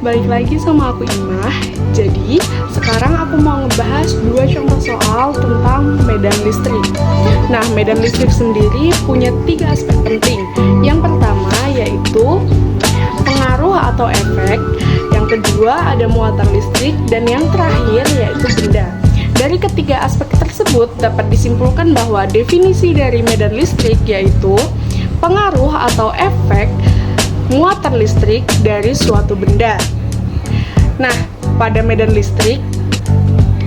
balik lagi sama aku Imah. Jadi, sekarang aku mau ngebahas dua contoh soal tentang medan listrik. Nah, medan listrik sendiri punya tiga aspek penting. Yang pertama yaitu pengaruh atau efek. Yang kedua ada muatan listrik. Dan yang terakhir yaitu benda. Dari ketiga aspek tersebut dapat disimpulkan bahwa definisi dari medan listrik yaitu pengaruh atau efek muatan listrik dari suatu benda. Nah, pada medan listrik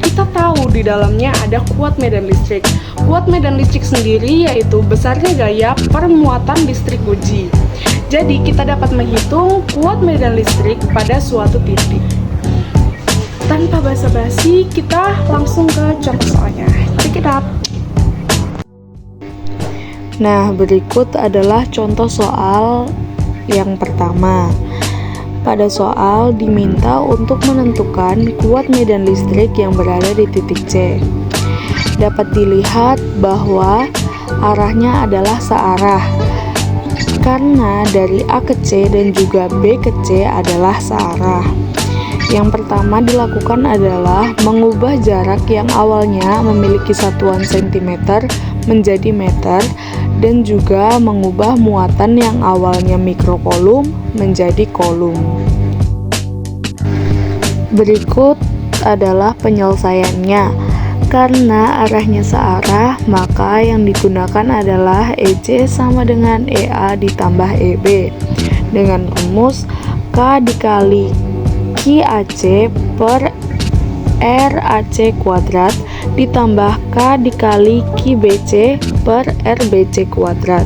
kita tahu di dalamnya ada kuat medan listrik. Kuat medan listrik sendiri yaitu besarnya gaya per muatan listrik uji. Jadi kita dapat menghitung kuat medan listrik pada suatu titik. Tanpa basa-basi, kita langsung ke contoh soalnya. Check it out. Nah, berikut adalah contoh soal yang pertama. Pada soal diminta untuk menentukan kuat medan listrik yang berada di titik C. Dapat dilihat bahwa arahnya adalah searah, karena dari A ke C dan juga B ke C adalah searah. Yang pertama dilakukan adalah mengubah jarak yang awalnya memiliki satuan cm menjadi meter, dan juga mengubah muatan yang awalnya mikrokolum menjadi kolum. Berikut adalah penyelesaiannya. Karena arahnya searah, maka yang digunakan adalah EC sama dengan EA ditambah EB. Dengan rumus K dikali QAC per RAC kuadrat ditambah K dikali QBC per RBC kuadrat,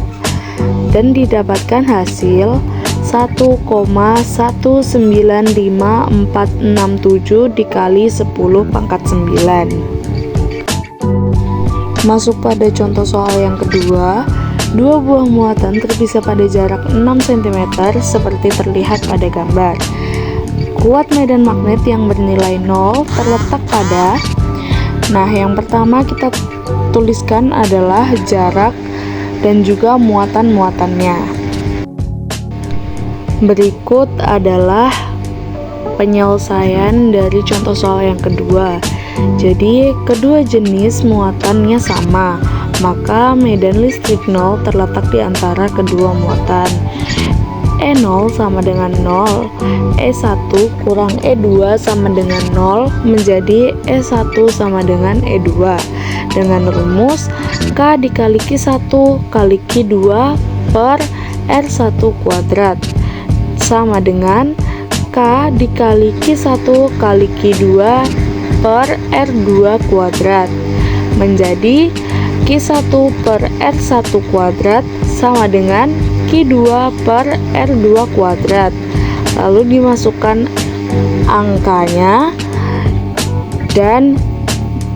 dan didapatkan hasil 1,195467 dikali 10 pangkat 9. Masuk pada contoh soal yang kedua. Dua buah muatan terpisah pada jarak 6 cm seperti terlihat pada gambar. Kuat medan magnet yang bernilai 0 terletak pada. Nah, yang pertama kita tuliskan adalah jarak dan juga muatan-muatannya. Berikut adalah penyelesaian dari contoh soal yang kedua. Jadi, kedua jenis muatannya sama, maka medan listrik 0 terletak di antara kedua muatan. E0 sama dengan 0, E1 kurang E2 sama dengan 0, menjadi E1 sama dengan E2. Dengan rumus K dikali Q1 kali Q2 per R1 kuadrat sama dengan K dikali Q1 kali Q2 per R2 kuadrat, menjadi Q1 per R1 kuadrat sama dengan Q2 per R2 kuadrat. Lalu dimasukkan angkanya dan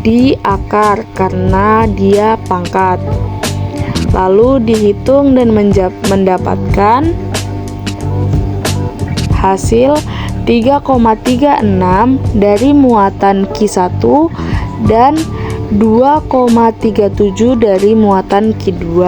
diakar karena dia pangkat. Lalu dihitung dan mendapatkan hasil 3,36 dari muatan Q1 dan 2,37 dari muatan Q2.